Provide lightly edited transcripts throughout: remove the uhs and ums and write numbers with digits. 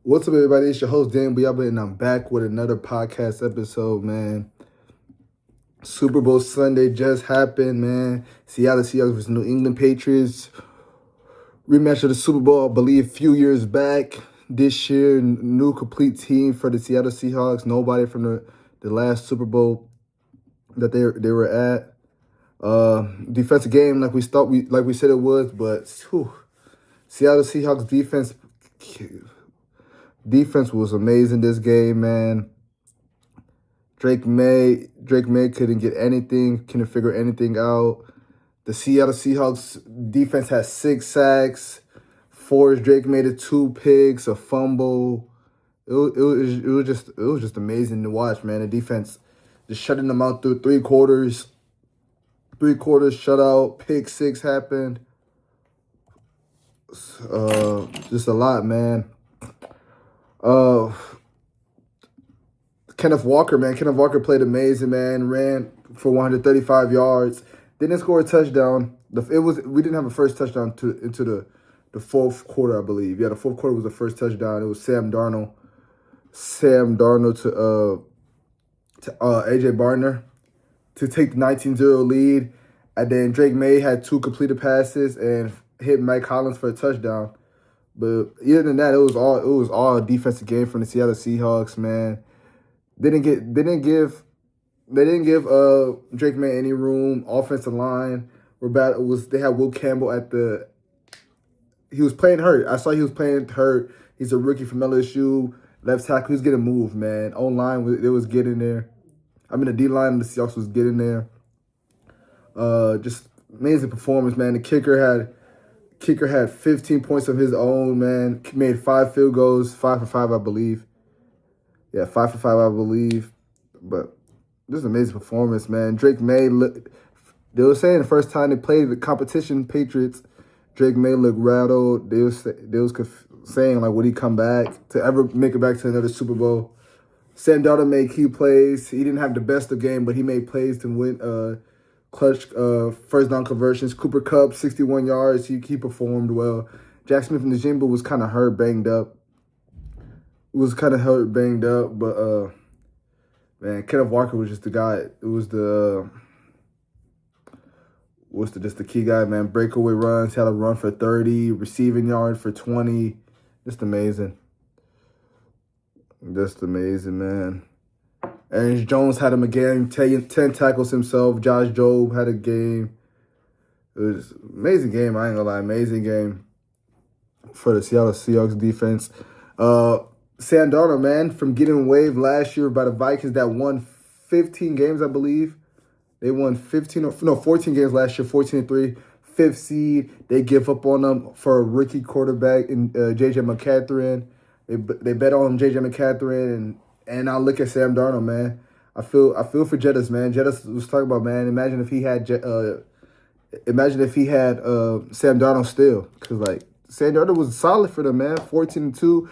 What's up, everybody? It's your host, Dan Biaba, and I'm back with another podcast episode, man. Super Bowl Sunday just happened, man. Seattle Seahawks versus New England Patriots. Rematch of the Super Bowl, I believe, a few years back. This year, new complete team for the Seattle Seahawks. Nobody from the last Super Bowl that they were at. Defensive game like we said it was, but Seattle Seahawks defense was amazing this game, man. Drake May couldn't get anything, couldn't figure anything out. The Seattle Seahawks defense had 6 sacks, forced Drake May to 2 picks, a fumble. It was just amazing to watch, man. The defense just shutting them out through 3 quarters. 3 quarters shutout, pick 6 happened. Just a lot, man. Kenneth Walker played amazing, man. Ran for 135 yards. Didn't score a touchdown. We didn't have a first touchdown into the fourth quarter, I believe. Yeah, the fourth quarter was the first touchdown. It was Sam Darnold to AJ Barner to take the 19-0 lead. And then Drake May had 2 completed passes and hit Mike Collins for a touchdown. But other than that, it was all a defensive game from the Seattle Seahawks, man. They didn't give Drake May any room. Offensive line they had Will Campbell he was playing hurt. I saw he was playing hurt. He's a rookie from LSU. Left tackle, he was getting moved, man. O-line, it was getting there. The D-line of the Seahawks was getting there. Just amazing performance, man. The kicker had 15 points of his own, man. Made 5 field goals, 5 for 5, I believe. Yeah, 5 for 5, I believe. But this is an amazing performance, man. Drake May, they were saying the first time they played the competition, Patriots, Drake May looked rattled. They was saying, like, would he come back to ever make it back to another Super Bowl? Sam Darnold made key plays. He didn't have the best of game, but he made plays to win clutch first down conversions. Cooper Kupp, 61 yards. He performed well. Jack Smith and Njigba was kind of hurt, banged up. But man, Kenneth Walker was just the guy. It was just the key guy, man. Breakaway runs, had a run for 30, receiving yard for 20. Just amazing. Just amazing, man. Aaron Jones had him a game, 10 tackles himself. Josh Jobe had a game. It was an amazing game, I ain't gonna lie. Amazing game for the Seattle Seahawks defense. Sam Darnold, man, from getting waived last year by the Vikings that won 15 games, I believe. They won 14 games last year, 14-3, 5th seed. They give up on them for a rookie quarterback in J.J. McCatherine. They bet on J.J. McCatherine, and I look at Sam Darnold, man. I feel for Jettis, man. Jettis was talking about, man. Imagine if he had Sam Darnold still, because like Sam Darnold was solid for them, man. 14-2.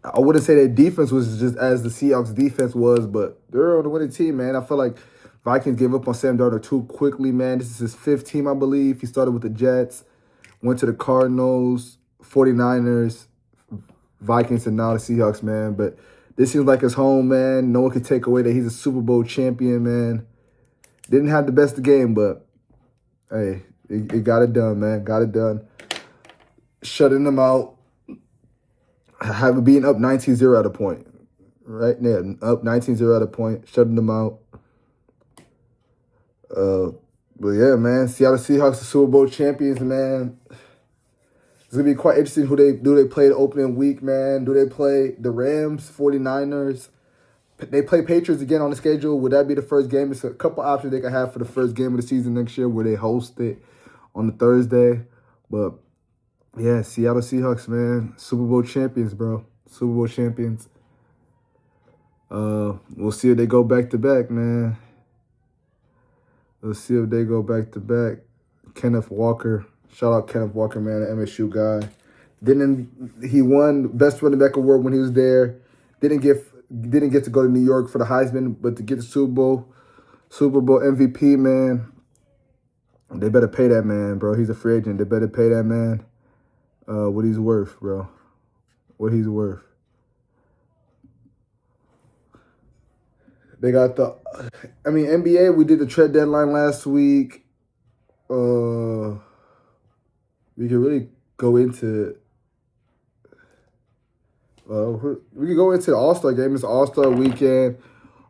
I wouldn't say their defense was just as the Seahawks defense was, but they're on the winning team, man. I feel like Vikings gave up on Sam Darnold too quickly, man. This is his 5th team, I believe. He started with the Jets, went to the Cardinals, 49ers, Vikings, and now the Seahawks, man. But this seems like his home, man. No one could take away that he's a Super Bowl champion, man. Didn't have the best of game, but hey, it got it done, man. Got it done. Shutting them out. Being up 19-0 at a point. Right there, up 19-0 at a point. Shutting them out. But yeah, man, Seattle Seahawks are Super Bowl champions, man. It's going to be quite interesting who they play the opening week, man. Do they play the Rams, 49ers? They play Patriots again on the schedule. Would that be the first game? It's a couple options they could have for the first game of the season next year where they host it on the Thursday. But yeah, Seattle Seahawks, man. Super Bowl champions, bro. Super Bowl champions. We'll see if they go back-to-back, man. Let's see if they go back-to-back. Kenneth Walker. Shout out Kenneth Walker, man, the MSU guy. He won Best Running Back Award when he was there. Didn't get to go to New York for the Heisman, but to get the Super Bowl MVP, man. They better pay that man, bro. He's a free agent. They better pay that man what he's worth, bro. what he's worth. They got NBA, we did the trade deadline last week. We could really go into we could go into the All-Star game. It's All-Star weekend.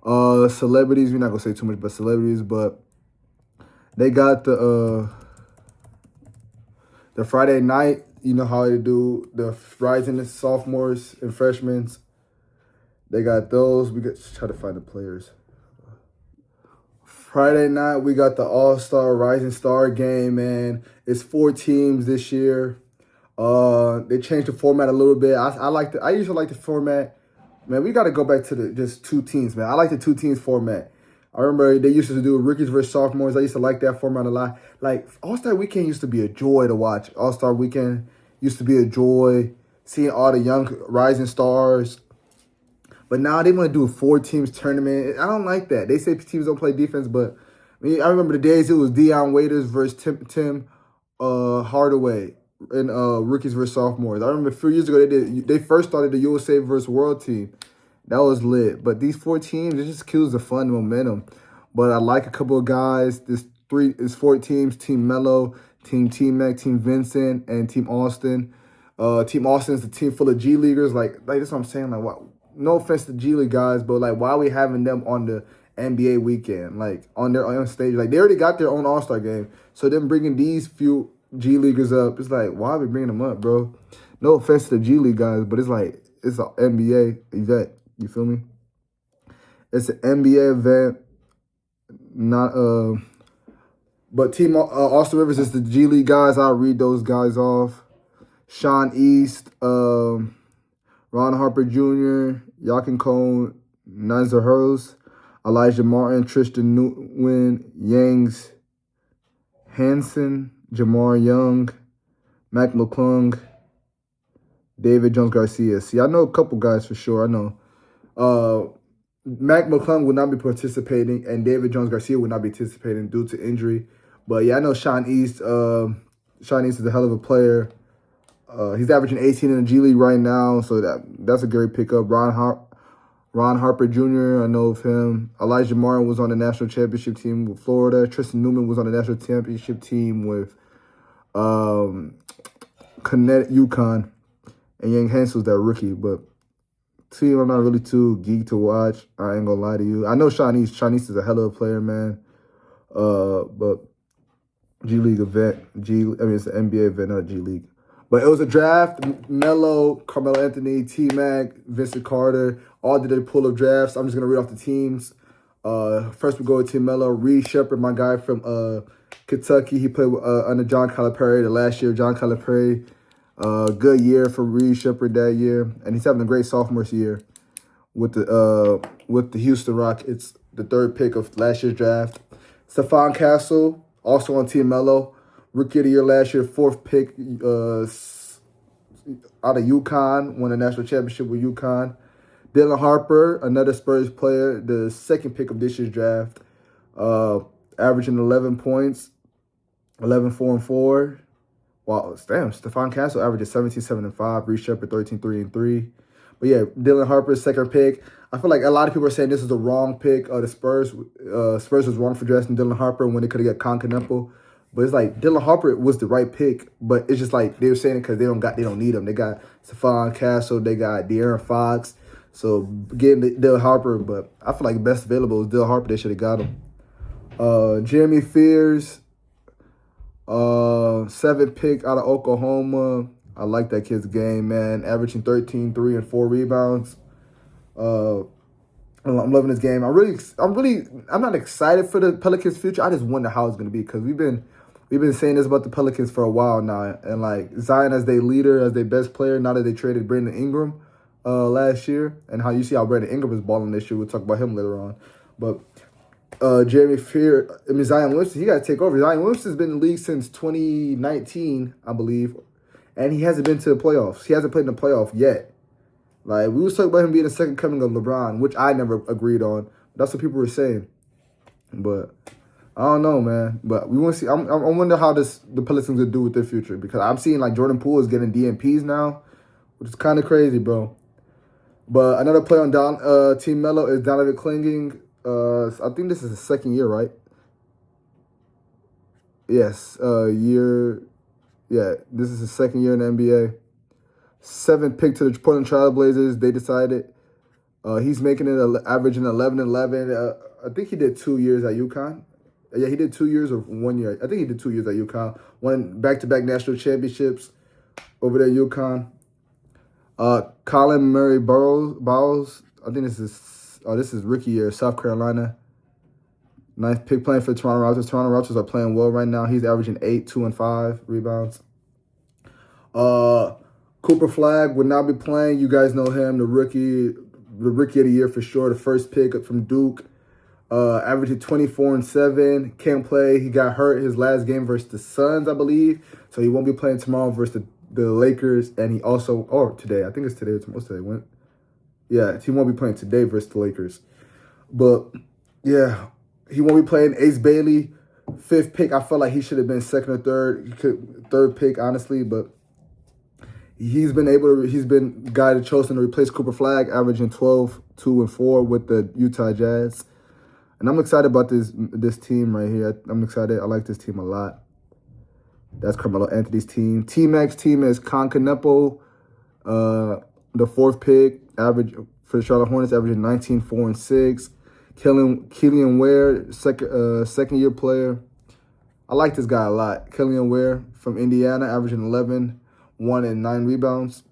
Celebrities, we're not gonna say too much about celebrities, but they got the Friday night, you know how they do the rising sophomores and freshmen. They got those. We got try to find the players. Friday night, we got the All-Star Rising Star game, man. It's 4 teams this year. They changed the format a little bit. I usually like the format. Man, we got to go back to the just 2 teams, man. I like the 2 teams format. I remember they used to do rookies versus sophomores. I used to like that format a lot. Like, All-Star Weekend used to be a joy to watch. All-Star Weekend used to be a joy. Seeing all the young rising stars. But now they want to do a 4 teams tournament. I don't like that. They say teams don't play defense, but I remember the days it was Deion Waiters versus Tim Hardaway in rookies versus sophomores. I remember a few years ago they first started the USA versus World team. That was lit. But these 4 teams, it just kills the fun momentum. But I like a couple of guys. This 4 teams: Team Mello, Team T-Mac, Team Vincent, and Team Austin. Team Austin is a team full of G Leaguers. Like that's what I'm saying. Like, what? No offense to G League guys, but like, why are we having them on the NBA weekend? Like on their own stage. Like they already got their own All-Star game. So them bringing these few G Leaguers up, it's like, why are we bringing them up, bro? No offense to the G League guys, but it's like, it's an NBA event. You feel me? It's an NBA event, not but Team Austin Rivers is the G League guys. I'll read those guys off. Sean East, Ron Harper Jr., Yakin Cone, Nazar Hurls, Elijah Martin, Tristan Newman, Yangs Hansen, Jamar Young, Mac McClung, David Jones Garcia. See, I know a couple guys for sure. I know Mac McClung will not be participating, and David Jones Garcia will not be participating due to injury. But yeah, I know Sean East. Sean East is a hell of a player. He's averaging 18 in the G League right now, so that's a great pickup. Ron Harper Jr., I know of him. Elijah Martin was on the national championship team with Florida. Tristan Newman was on the national championship team with UConn. And Yang Hans was that rookie, but team I'm not really too geeked to watch. I ain't gonna lie to you. I know Sean East. Sean East is a hell of a player, man. But G League event. It's an NBA event, not a G League. But it was a draft. Melo, Carmelo Anthony, T-Mac, Vincent Carter, all did a pool of drafts. I'm just going to read off the teams. First we go with Team Melo. Reed Shepherd, my guy from Kentucky. He played under John Calipari the last year. John Calipari, good year for Reed Shepherd that year. And he's having a great sophomore year with the Houston Rockets, the 3rd pick of last year's draft. Stephon Castle, also on Team Melo. Rookie of the year last year, 4th pick out of UConn, won a national championship with UConn. Dylan Harper, another Spurs player, the 2nd pick of this year's draft, averaging 11 points, 11, 4, and 4. Wow, damn, Stephon Castle averages 17, 7, and 5. Reed Shepherd, 13, 3, and 3. But yeah, Dylan Harper, 2nd pick. I feel like a lot of people are saying this is the wrong pick. The Spurs was wrong for drafting Dylan Harper when they could have got Concanepo. But it's like Dylan Harper was the right pick, but it's just like they were saying it because they don't need him. They got Stephon Castle, they got De'Aaron Fox, so getting Dylan Harper. But I feel like best available is Dylan Harper. They should have got him. Jeremy Fears, 7th pick out of Oklahoma. I like that kid's game, man. Averaging 13, 3, and 4 rebounds. I'm loving his game. I'm not excited for the Pelicans' future. I just wonder how it's gonna be because we've been saying this about the Pelicans for a while now, and like Zion as their leader, as their best player. Now that they traded Brandon Ingram last year, and how you see how Brandon Ingram is balling this year. We'll talk about him later on. But Zion Williamson, he got to take over. Zion Williamson's been in the league since 2019, I believe, and he hasn't been to the playoffs. He hasn't played in the playoff yet. Like, we was talking about him being the second coming of LeBron, which I never agreed on. That's what people were saying. But I don't know, man. But we want to see. I wonder how the Pelicans will do with their future because I'm seeing like Jordan Poole is getting DNPs now. which is kind of crazy, bro. But another player on Team Melo is Donovan Klinging. I think this is his second year, right? Yes, this is his second year in the NBA. 7th pick to the Portland Trailblazers. They decided he's making it averaging 11-11. I think he did 2 years at UConn. Yeah, he did 2 years or 1 year. I think he did 2 years at UConn. Won back-to-back national championships over there at UConn. Colin Murray Bowles. I think this is rookie year, South Carolina. 9th pick playing for Toronto Raptors. Toronto Raptors are playing well right now. He's averaging 8, 2, and 5 rebounds. Cooper Flagg would not be playing. You guys know him, the rookie of the year for sure. The first pick from Duke. Averaging 24 and 7. Can't play. He got hurt his last game versus the Suns, I believe. So he won't be playing tomorrow versus the Lakers. And he also, today. I think it's today or tomorrow. What's today? When? Yeah, he won't be playing today versus the Lakers. But, yeah, he won't be playing. Ace Bailey, 5th pick. I felt like he should have been 2nd or 3rd. 3rd pick, honestly. But he's been guy chosen to replace Cooper Flagg, averaging 12, 2, and 4 with the Utah Jazz. And I'm excited about this team right here. I'm excited. I like this team a lot. That's Carmelo Anthony's team. T-Mac's team is Concanepo, the 4th pick, average for the Charlotte Hornets, averaging 19, 4, and 6. Killian Ware, second year player. I like this guy a lot. Killian Ware from Indiana, averaging 11, 1, and 9 rebounds.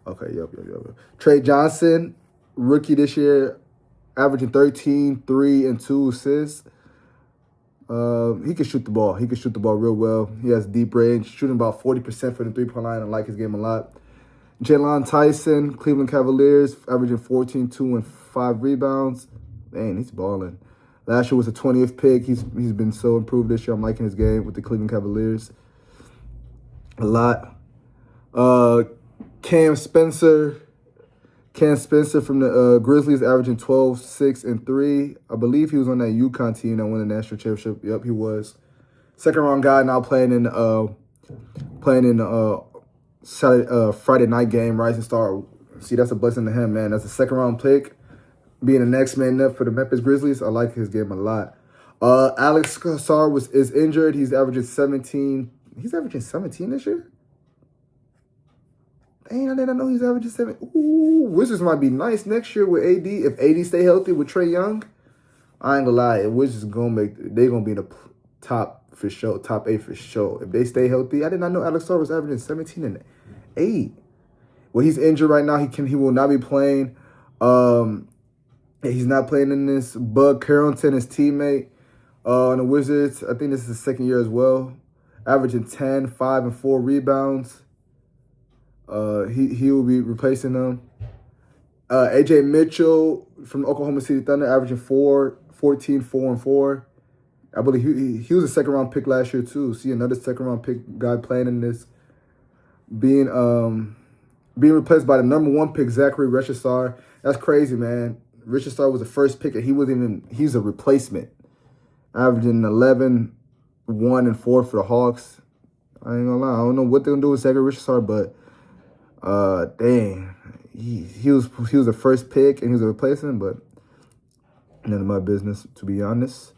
Okay, yep. Trey Johnson, rookie this year, averaging 13, 3, and 2 assists. He can shoot the ball. He can shoot the ball real well. He has deep range, shooting about 40% for the three-point line. I like his game a lot. Jalen Tyson, Cleveland Cavaliers, averaging 14, 2, and 5 rebounds. Man, he's balling. Last year was a 20th pick. He's been so improved this year. I'm liking his game with the Cleveland Cavaliers a lot. Cam Spencer from the Grizzlies, averaging 12, 6, and 3. I believe he was on that UConn team that won the national championship. Yep, he was. Second round guy, now playing in Friday night game, Rising Star. See, that's a blessing to him, man. That's a second round pick. Being the next man up for the Memphis Grizzlies, I like his game a lot. Alex Cassar is injured. He's averaging 17. He's averaging 17 this year? Dang, I didn't know he's averaging 7. Ooh, Wizards might be nice next year with AD. If AD stay healthy with Trae Young, I ain't gonna lie. Wizards they're gonna be in the top for sure, top 8 for sure. If they stay healthy, I did not know Alex Cassar was averaging 17 and 8. Well, he's injured right now. He will not be playing. He's not playing in this. Bud Carrollton, his teammate on the Wizards, I think this is his second year as well, averaging 10, 5, and 4 rebounds. He will be replacing them. AJ Mitchell from Oklahoma City Thunder, averaging 14, 4, and 4. I believe he was a second-round pick last year, too. See, another second-round pick guy playing in this. Being replaced by the number 1 pick, Zachary Richardson. That's crazy, man. Richardson was the first pick, and he's a replacement. Averaging 11, 1, and 4 for the Hawks. I ain't gonna lie. I don't know what they're gonna do with Zachary Richardson, but dang. He was the first pick, and he was a replacement, but none of my business, to be honest.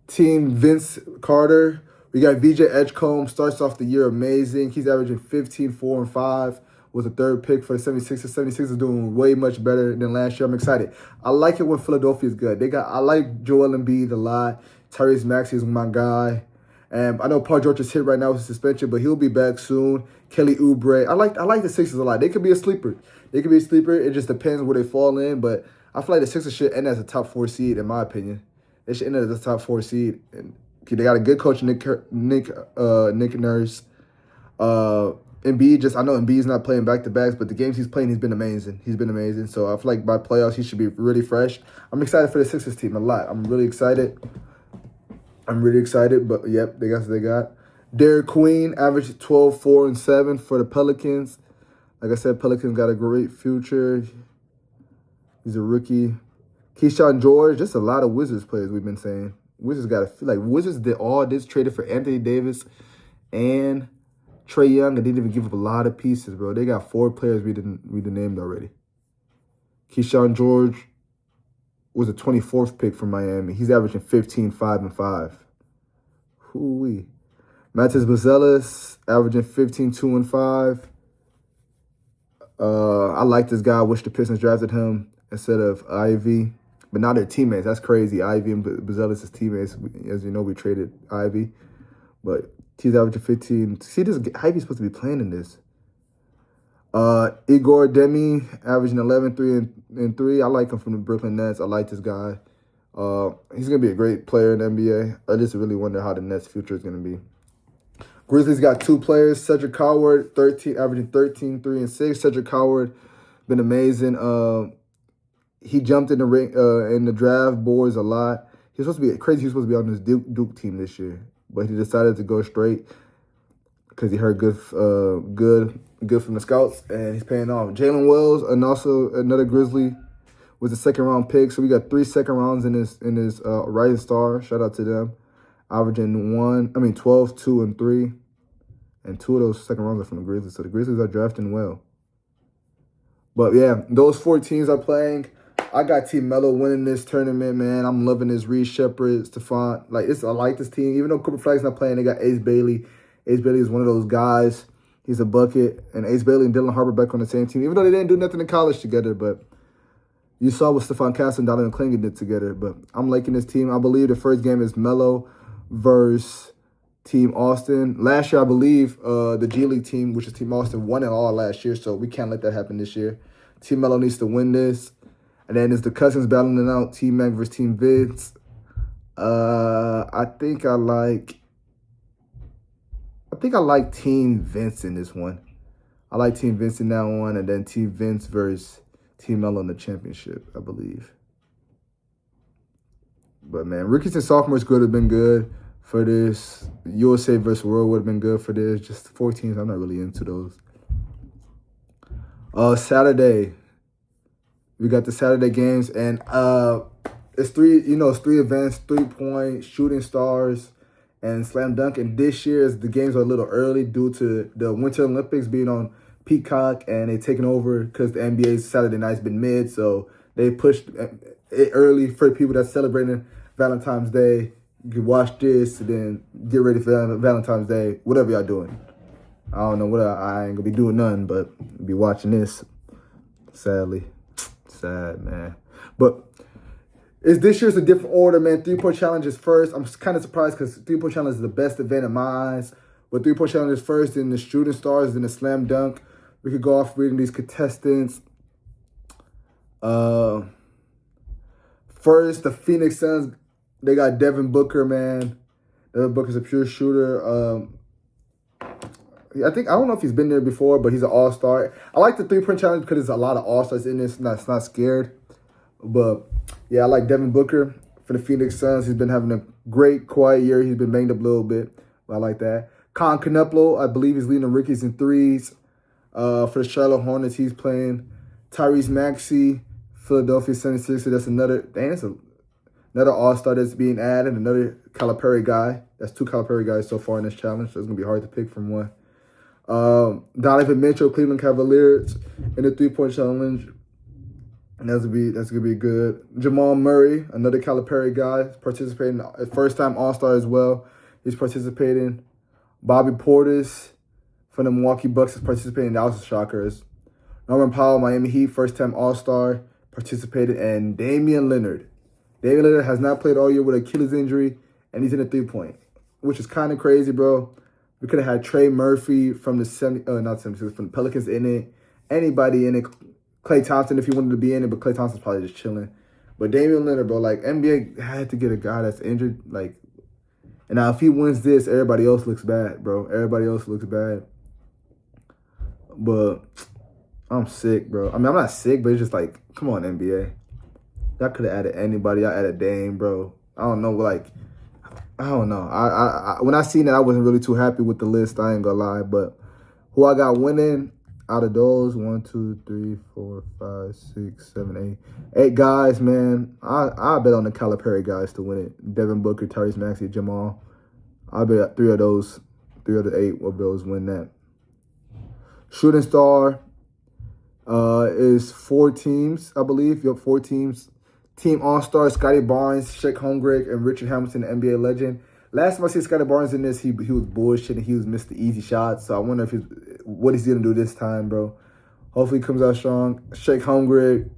Team Vince Carter. We got VJ Edgecombe. Starts off the year amazing. He's averaging 15, 4, and 5. Was a 3rd pick for the 76ers. 76ers doing way much better than last year. I'm excited. I like it when Philadelphia's good. I like Joel Embiid a lot. Tyrese Maxey is my guy. And I know Paul George is hit right now with suspension, but he'll be back soon. Kelly Oubre. I like the Sixers a lot. They could be a sleeper. It just depends where they fall in. But I feel like the Sixers should end as a top 4 seed, in my opinion. They should end as a top 4 seed. And they got a good coach, Nick Nurse. Embiid, I know Embiid's not playing back-to-backs, but the games he's playing, he's been amazing. So I feel like by playoffs, he should be really fresh. I'm excited for the Sixers team a lot. I'm really excited, but yep, they got what they got. Derek Queen, averaged 12, 4, and 7 for the Pelicans. Like I said, Pelicans got a great future. He's a rookie. Keyshawn George, just a lot of Wizards players we've been saying. Wizards got to feel like Wizards did all this, traded for Anthony Davis and Trey Young, and didn't even give up a lot of pieces, bro. They got 4 players we didn't named already. Keyshawn George was the 24th pick from Miami. He's averaging 15, 5, and 5. Hoo-wee. Matis Bazelis averaging 15, 2, and 5. I like this guy. I wish the Pistons drafted him instead of Ivy. But now they're teammates. That's crazy. Ivy and Bazelis is teammates. As you know, we traded Ivy. But he's averaging 15. See, this Ivy's supposed to be playing in this. Igor Demi averaging 11, 3, and 3. I like him from the Brooklyn Nets. I like this guy. He's going to be a great player in the NBA. I just really wonder how the Nets' future is going to be. Grizzlies got 2 players. Cedric Howard, averaging 13, 3, and 6. Cedric Howard, been amazing. He jumped in the draft boards a lot. He's supposed to be crazy. He was supposed to be on this Duke team this year, but he decided to go straight because he heard good from the scouts, and he's paying off. Jalen Wells, and also another Grizzly, was a second-round pick. So we got 3 second rounds in his Rising Star. Shout out to them. Averaging 12, 2, and 3. And 2 of those second rounds are from the Grizzlies. So the Grizzlies are drafting well. But yeah, those 4 teams are playing. I got Team Melo winning this tournament, man. I'm loving this. Reed Shepherd, Stephon. I like this team. Even though Cooper Flag's not playing, they got Ace Bailey. Ace Bailey is one of those guys. He's a bucket. And Ace Bailey and Dylan Harper back on the same team. Even though they didn't do nothing in college together, but you saw what Stephon Castle and Donovan Clingan did together. But I'm liking this team. I believe the first game is Melo versus Team Austin. Last year, I believe the G League team, which is Team Austin, won it all last year, so we can't let that happen this year. Team Melo needs to win this. And then it's the cousins battling it out, Team Mac versus Team Vince. I think I like Team Vince in this one. I like Team Vince in that one, and then Team Vince versus Team Melo in the championship, I believe. But, man, rookies and sophomores could have been good for this. USA versus World would have been good for this. Just 4 teams, I'm not really into those. Saturday, we got the Saturday games, and it's 3 events: 3-point, shooting stars, and slam dunk. And this year, the games are a little early due to the Winter Olympics being on Peacock, and they taking over because the NBA's Saturday night's been mid, so they pushed it early for people that's celebrating Valentine's Day. You can watch this and then get ready for Valentine's Day, whatever y'all doing. I don't know what I ain't gonna be doing nothing, but be watching this. Sadly, sad, man. But this year's a different order, man. 3-point challenge is first. I'm kind of surprised because 3-point challenge is the best event in my eyes. But 3-point challenge is first, then the shooting stars, then the slam dunk. We could go off reading these contestants. First, the Phoenix Suns, they got Devin Booker, man. Devin Booker's a pure shooter. I don't know if he's been there before, but he's an all-star. I like the 3-point challenge because there's a lot of all-stars in this. It's not scared. But, yeah, I like Devin Booker for the Phoenix Suns. He's been having a great, quiet year. He's been banged up a little bit, but I like that. Con Caneplo, I believe he's leading the rookies in threes. For the Charlotte Hornets, he's playing. Tyrese Maxey, Philadelphia 76ers. That's another all-star that's being added. Another Calipari guy. That's 2 Calipari guys so far in this challenge, so it's going to be hard to pick from one. Donovan Mitchell, Cleveland Cavaliers in the 3-point challenge. And that's gonna be good. Jamal Murray, another Calipari guy, participating. First time All-Star as well. He's participating. Bobby Portis from the Milwaukee Bucks is participating. That was a shocker. Norman Powell, Miami Heat, first time All-Star, participated. And Damian Lillard. Damian Lillard has not played all year with an Achilles injury, and he's in a 3-point, which is kind of crazy, bro. We could have had Trey Murphy from the from the Pelicans in it. Anybody in it. Klay Thompson if he wanted to be in it, but Klay Thompson's probably just chilling. But Damian Lillard, bro, NBA had to get a guy that's injured. And now if he wins this, everybody else looks bad, bro. Everybody else looks bad. But I'm sick, bro. I mean, I'm not sick, but it's just come on, NBA. Y'all could have added anybody. Y'all added Dame, bro. I don't know, I don't know. I when I seen it, I wasn't really too happy with the list. I ain't gonna lie, but who I got winning out of those 1, 2, 3, 4, 5, 6, 7, 8 guys, man. I bet on the Calipari guys to win it. Devin Booker, Tyrese Maxey, Jamal. I bet 3 of those 3 of the 8 of those win that. Shooting star is 4 teams, I believe. You have 4 teams. Team All-Star, Scotty Barnes, Shake Holmgren, and Richard Hamilton, the NBA legend. Last time I see Scotty Barnes in this, he was bullshitting. He was missed the easy shots. So I wonder what he's going to do this time, bro. Hopefully he comes out strong. Shake Holmgren,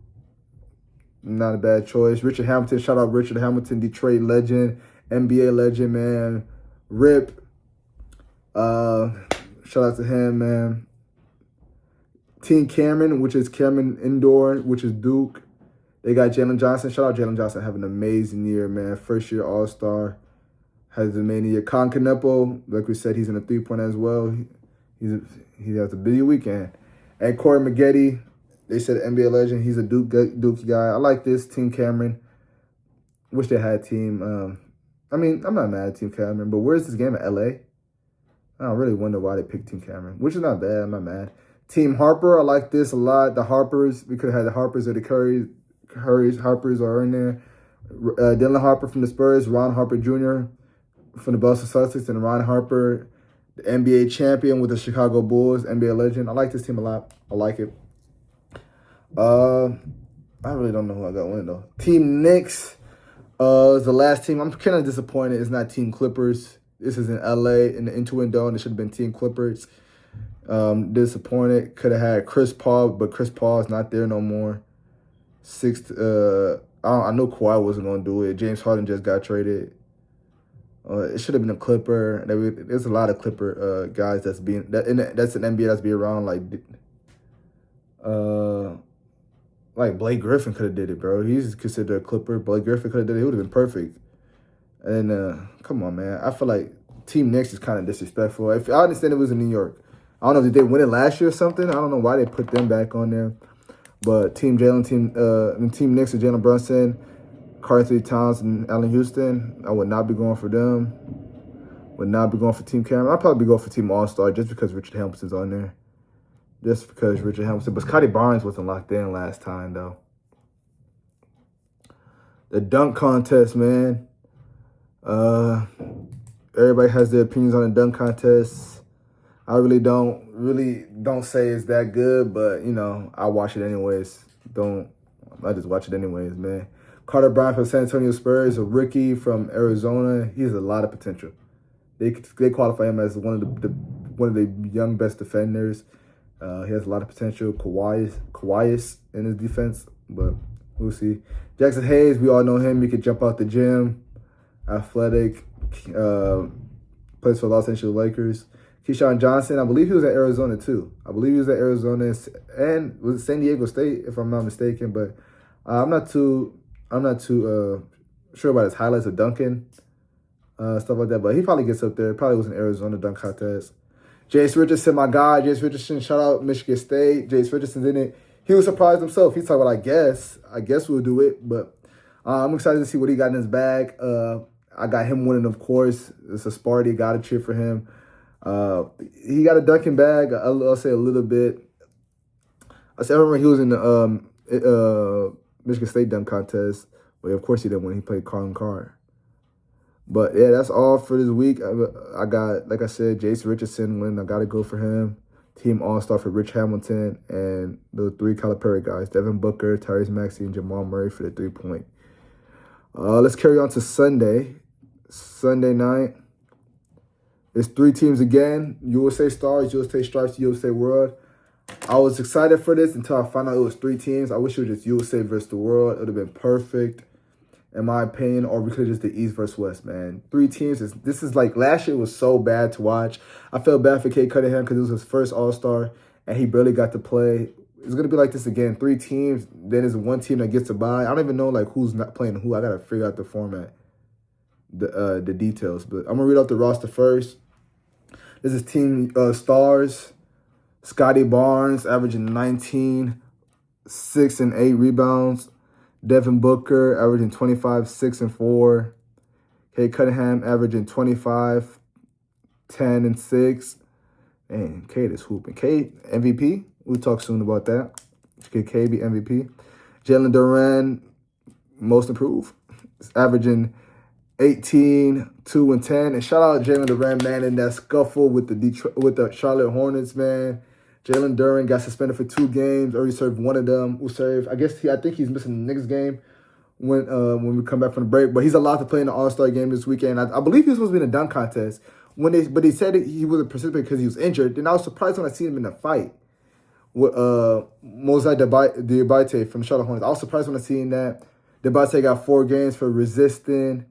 not a bad choice. Richard Hamilton, shout out Richard Hamilton, Detroit legend, NBA legend, man. Rip. Shout out to him, man. Team Cameron, which is Cameron Indoor, which is Duke. They got Jalen Johnson. Shout out Jalen Johnson, having an amazing year, man. First year All-Star. Has an amazing year. Con Canepo, like we said, he's in a 3-point as well. He has a busy weekend. And Corey Maggette, they said NBA legend. He's a Duke guy. I like this. Team Cameron. Wish they had team. I'm not mad at Team Cameron, but where's this game at LA? I don't really wonder why they picked Team Cameron, which is not bad. I'm not mad. Team Harper, I like this a lot. The Harpers, we could have had the Harpers or the Currys. Harpers are in there. Dylan Harper from the Spurs, Ron Harper Jr. from the Boston Celtics, and Ron Harper, the NBA champion with the Chicago Bulls, NBA legend. I like this team a lot. I like it. I really don't know who I got winning though. Team Knicks is the last team. I'm kind of disappointed it's not Team Clippers. This is in LA in the Intuit Dome. It should have been Team Clippers. Disappointed. Could have had Chris Paul, but Chris Paul is not there no more. I know Kawhi wasn't going to do it. James Harden just got traded. It should have been a Clipper. There's a lot of Clipper guys that's an NBA that's being around like Blake Griffin could have did it, bro. He's considered a Clipper. Blake Griffin could have did it. He would have been perfect. And come on, man. I feel like Team Knicks is kind of disrespectful. I understand it was in New York. I don't know if they win it last year or something. I don't know why they put them back on there. But Team Knicks are Jalen Brunson, Carl Towns, and Allen Houston. I would not be going for them. Would not be going for Team Cameron. I'd probably be going for Team All-Star just because Richard Hamilton's on there. Just because Richard Hamilton. But Scotty Barnes wasn't locked in last time, though. The dunk contest, man. Everybody has their opinions on the dunk contest. I really don't say it's that good, but, I watch it anyways. I just watch it anyways, man. Carter Bryant from San Antonio Spurs, a rookie from Arizona. He has a lot of potential. They qualify him as one of the young best defenders. He has a lot of potential. Kawhi in his defense, but we'll see. Jackson Hayes, we all know him. He could jump out the gym. Athletic. Plays for Los Angeles Lakers. Keyshawn Johnson, I believe he was at Arizona too. I believe he was at Arizona and was it San Diego State, if I'm not mistaken. But I'm not too sure about his highlights of dunking, stuff like that. But he probably gets up there. Probably was in Arizona dunk contest. Jace Richardson, my guy. Jace Richardson, shout out Michigan State. Jace Richardson's in it. He was surprised himself. He's talking about, I guess we'll do it. But I'm excited to see what he got in his bag. I got him winning, of course. It's a Sparty. Got to cheer for him. He got a dunking bag. I'll say a little bit. I remember he was in the Michigan State dunk contest. Well, of course he didn't when he played Carlin Carr. But yeah, that's all for this week. I got, like I said, Jace Richardson winning. I got to go for him. Team All-Star for Rich Hamilton and the 3 Calipari guys, Devin Booker, Tyrese Maxey, and Jamal Murray for the 3-point. Let's carry on to Sunday. Sunday night. It's 3 teams again. USA Stars, USA Stripes, USA World. I was excited for this until I found out it was 3 teams. I wish it was just USA versus the World. It would have been perfect, in my opinion. Or we could have just did East versus West, man. 3 teams. This is like last year was so bad to watch. I felt bad for Cade Cunningham because it was his first All-Star, and he barely got to play. It's going to be like this again. 3 teams. Then there's 1 team that gets to bye. I don't even know who's not playing who. I got to figure out the format, the details. But I'm going to read out the roster first. This is Team Stars. Scotty Barnes averaging 19, 6 and 8 rebounds. Devin Booker averaging 25, 6 and 4. Cade Cunningham averaging 25, 10 and 6. Man, Cade is hooping. Cade, MVP. We'll talk soon about that. Could Cade be MVP? Jalen Duran, most improved. Averaging 18, 2, and 10. And shout out Jalen Duren, man, in that scuffle with the Charlotte Hornets, man. Jalen Duren got suspended for 2 games. Already served one of them. Will serve. I think he's missing the next game when we come back from the break. But he's allowed to play in the All-Star game this weekend. I believe he was supposed to be in a dunk contest. But they said he wasn't participating because he was injured. Then I was surprised when I seen him in a fight with Mosai Diabate from the Charlotte Hornets. I was surprised when I seen that. Diabate got 4 games for resisting.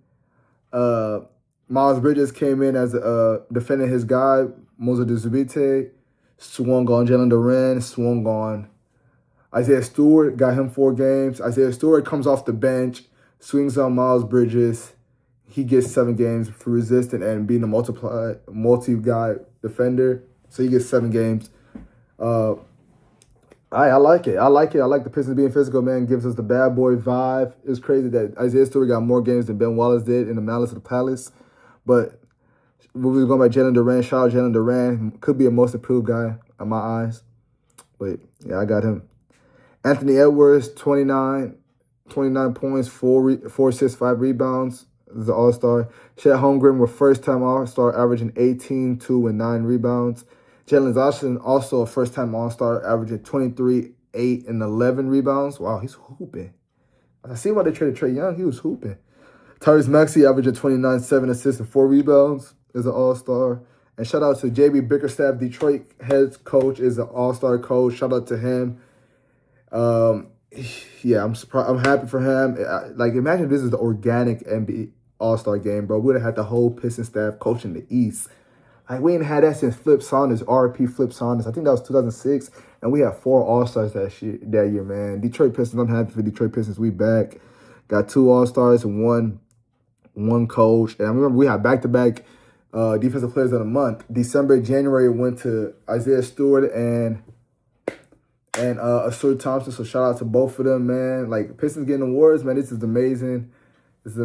Miles Bridges came in as defending his guy, Mosai Diabate. Swung on Jalen Duren, swung on Isaiah Stewart, got him 4 games. Isaiah Stewart comes off the bench, swings on Miles Bridges. He gets 7 games for resisting and being a multi-guy defender. So he gets 7 games. I like it. I like the Pistons being physical, man. Gives us the bad boy vibe. It's crazy that Isaiah Stewart got more games than Ben Wallace did in the Malice of the Palace. But we was going by Jalen Duren. Shout out Jalen Duren. Could be a most improved guy in my eyes. But yeah, I got him. Anthony Edwards, 29 points, 4 assists, 5 rebounds. This is an all-star. Chet Holmgren was first-time all-star, averaging 18, 2, and 9 rebounds. Jalen Johnson, also a first-time all-star, averaging 23, 8, and 11 rebounds. Wow, he's hooping. I see why they traded Trae Young. He was hooping. Tyrese Maxey, averaging 29, 7 assists, and 4 rebounds, is an all-star. And shout out to J.B. Bickerstaff, Detroit head coach, is an all-star coach. Shout out to him. Yeah, I'm surprised. I'm happy for him. Imagine if this is the organic NBA All-Star game, bro. We would have had the whole Pistons staff coaching the East. We ain't had that since Flip Saunders, RP Flip Saunders. I think that was 2006, and we had 4 All-Stars that year, man. Detroit Pistons, I'm happy for Detroit Pistons. We back. Got 2 All-Stars and one coach. And I remember we had back-to-back Defensive Players of the Month. January went to Isaiah Stewart and Asur Thompson. So shout out to both of them, man. Pistons getting awards, man. This is amazing. I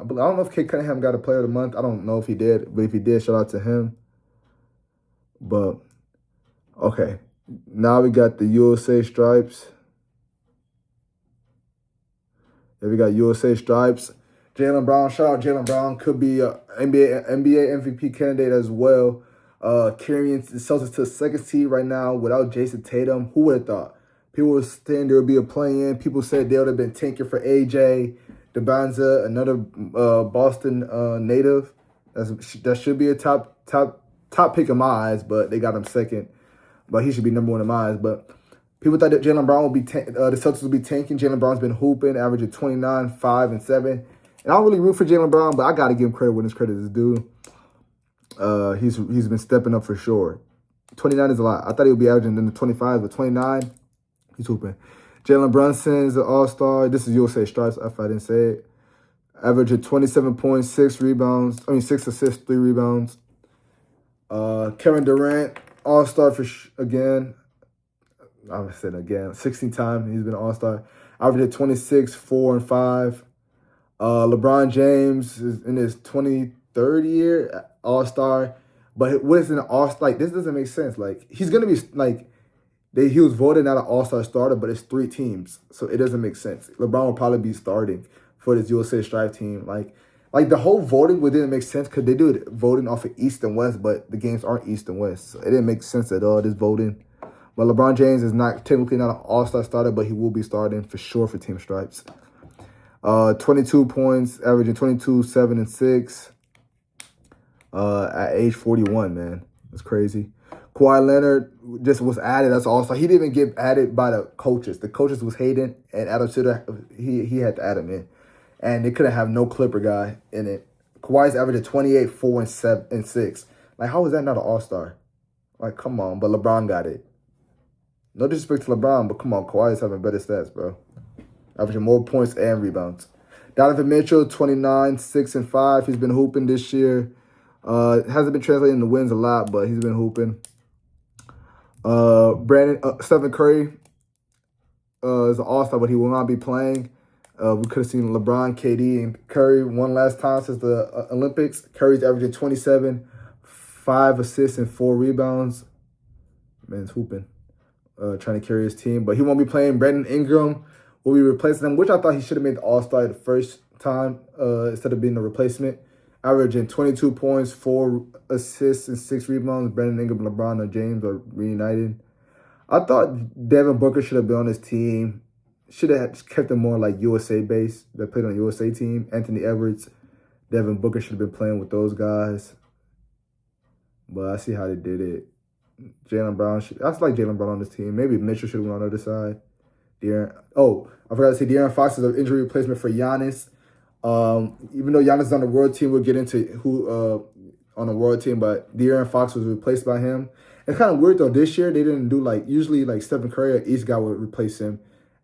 don't know if Kate Cunningham got a Player of the Month. I don't know if he did, but if he did, shout out to him. But okay, now we got the USA stripes. Yeah, we got USA stripes. Jaylen Brown, shout out Jaylen Brown, could be an NBA MVP candidate as well. Carrying the Celtics to the 2nd seed right now without Jason Tatum. Who would have thought? People were saying there would be a play-in. People said they would have been tanking for AJ DeBanza, another Boston native. That should be a top pick in my eyes, but they got him 2nd. But he should be number 1 in my eyes. But people thought that Jaylen Brown would be the Celtics would be tanking. Jaylen Brown's been hooping, averaging 29, 5, and 7. And I don't really root for Jaylen Brown, but I got to give him credit when his credit is due. He's been stepping up for sure. 29 is a lot. I thought he would be averaging in the 25, but 29, he's hooping. Jalen Brunson is an all-star. This is USA stripes, if I didn't say it. Averaging 27 points, 6 assists, 3 rebounds. Kevin Durant, all-star again. I said again, 16 times he's been an all-star. Averaging 26, 4, and 5. LeBron James is in his 23rd year, all-star. But what is an all-star? This doesn't make sense. He's going to be, he was voted not an all-star starter, but it's 3 teams. So it doesn't make sense. LeBron will probably be starting for this USA Stripe team. The whole voting didn't make sense because they do it voting off of East and West, but the games aren't East and West. So it didn't make sense at all, this voting. But LeBron James is technically not an all-star starter, but he will be starting for sure for Team Stripes. 22 points, averaging 22, 7, and 6 at age 41, man. That's crazy. Kawhi Leonard just was added as all-star. He didn't even get added by the coaches. The coaches was hating, and Adam Silver, he had to add him in. And they couldn't have no Clipper guy in it. Kawhi's averaging 28, 4, and 7, and 6. How is that not an all-star? Come on. But LeBron got it. No disrespect to LeBron, but come on. Kawhi's having better stats, bro. Averaging more points and rebounds. Donovan Mitchell, 29, 6, and 5. He's been hooping this year. Hasn't been translating into wins a lot, but he's been hooping. Stephen Curry is an all-star, but he will not be playing. We could have seen LeBron, KD, and Curry one last time since the Olympics. Curry's averaging 27, 5 assists, and 4 rebounds. Man's hooping, trying to carry his team. But he won't be playing. Brandon Ingram will be replacing him, which I thought he should have made the all-star the first time instead of being a replacement, averaging 22 points, 4 assists, and 6 rebounds. Brandon Ingram, LeBron, and James are reunited. I thought Devin Booker should have been on his team. Should have kept him more like USA based. That played on the USA team. Anthony Edwards, Devin Booker should have been playing with those guys. But I see how they did it. Jaylen Brown, I like Jaylen Brown on this team. Maybe Mitchell should have went on the other side. I forgot to say De'Aaron Fox is an injury replacement for Giannis. Even though Giannis is on the world team, we'll get into who on the world team, but De'Aaron Fox was replaced by him. It's kind of weird though. This year they didn't do usually Stephen Curry, an East guy would replace him,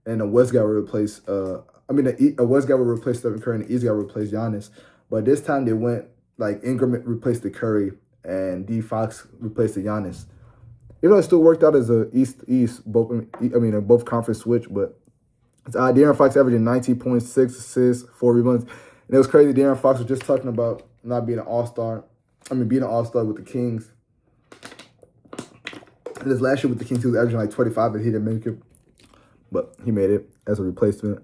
and a West guy would replace. A West guy would replace Stephen Curry, and the East guy would replace Giannis. But this time they went Ingram replaced the Curry, and D Fox replaced the Giannis. Even though it still worked out as a East both conference switch, but it's odd. De'Aaron Fox averaging 19.6 assists, 4 rebounds. And it was crazy. De'Aaron Fox was just talking about not being an all-star. Being an all-star with the Kings. And this last year with the Kings, he was averaging 25, but he didn't make it. But he made it as a replacement.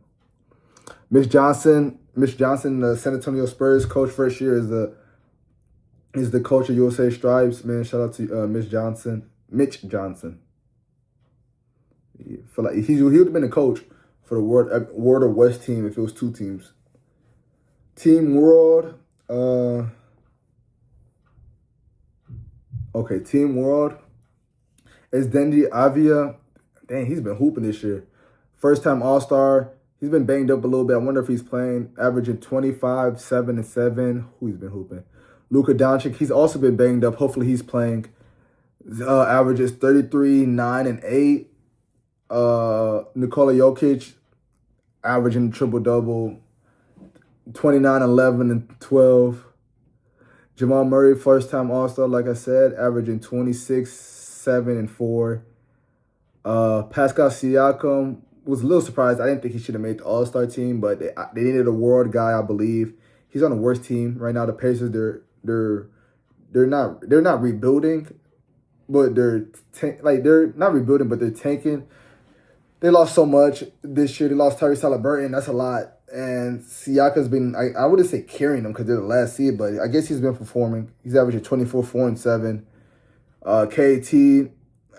Mitch Johnson, the San Antonio Spurs coach, first year is the coach of USA Stripes. Man, shout out to Mitch Johnson. I feel like he would have been a coach for the World or West team if it was 2 teams. Team World. Team World is Dendy Avia. Dang, he's been hooping this year. First time All-Star. He's been banged up a little bit. I wonder if he's playing. Averaging 25, 7, and 7. Who he's been hooping? Luka Doncic. He's also been banged up. Hopefully he's playing. Averages 33, 9, and 8. Nikola Jokic averaging triple-double, 29, 11, and 12. Jamal Murray, first-time All-Star, like I said, averaging 26, 7, and 4. Pascal Siakam was a little surprised. I didn't think he should have made the All-Star team, but they needed a world guy, I believe. He's on the worst team right now. The Pacers, they're not rebuilding, but they're not rebuilding, but they're tanking. They lost so much this year. They lost Tyrese Haliburton. That's a lot. And Siakam's been, I wouldn't say carrying them because they're the last seed, but I guess he's been performing. He's averaging 24, 4, and 7. KT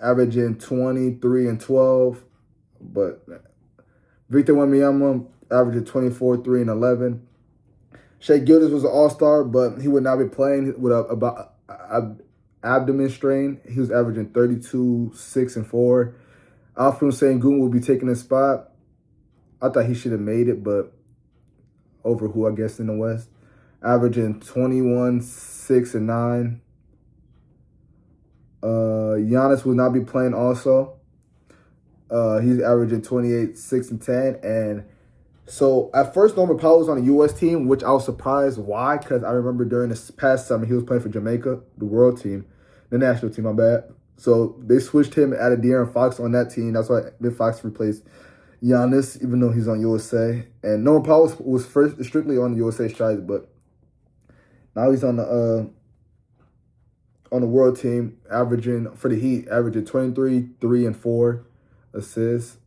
averaging 23 and 12. But Victor Wembanyama averaging 24, 3, and 11. Shea Gildas was an all-star, but he would not be playing with a abdomen strain. He was averaging 32, 6, and 4. Alfred Sengun will be taking his spot. I thought he should have made it, but over who, I guess, in the West. Averaging 21, 6, and 9. Giannis will not be playing also. He's averaging 28, 6, and 10. And so at first, Norman Powell was on the U.S. team, which I was surprised. Why? Because I remember during this past summer, he was playing for Jamaica, the world team, the national team, my bad. So they switched him and added De'Aaron Fox on that team. That's why De'Aaron Fox replaced Giannis, even though he's on USA. And Norman Powell was first strictly on the USA Stripes, but now he's on the world team, averaging for the Heat, averaging 23, 3, and 4 assists.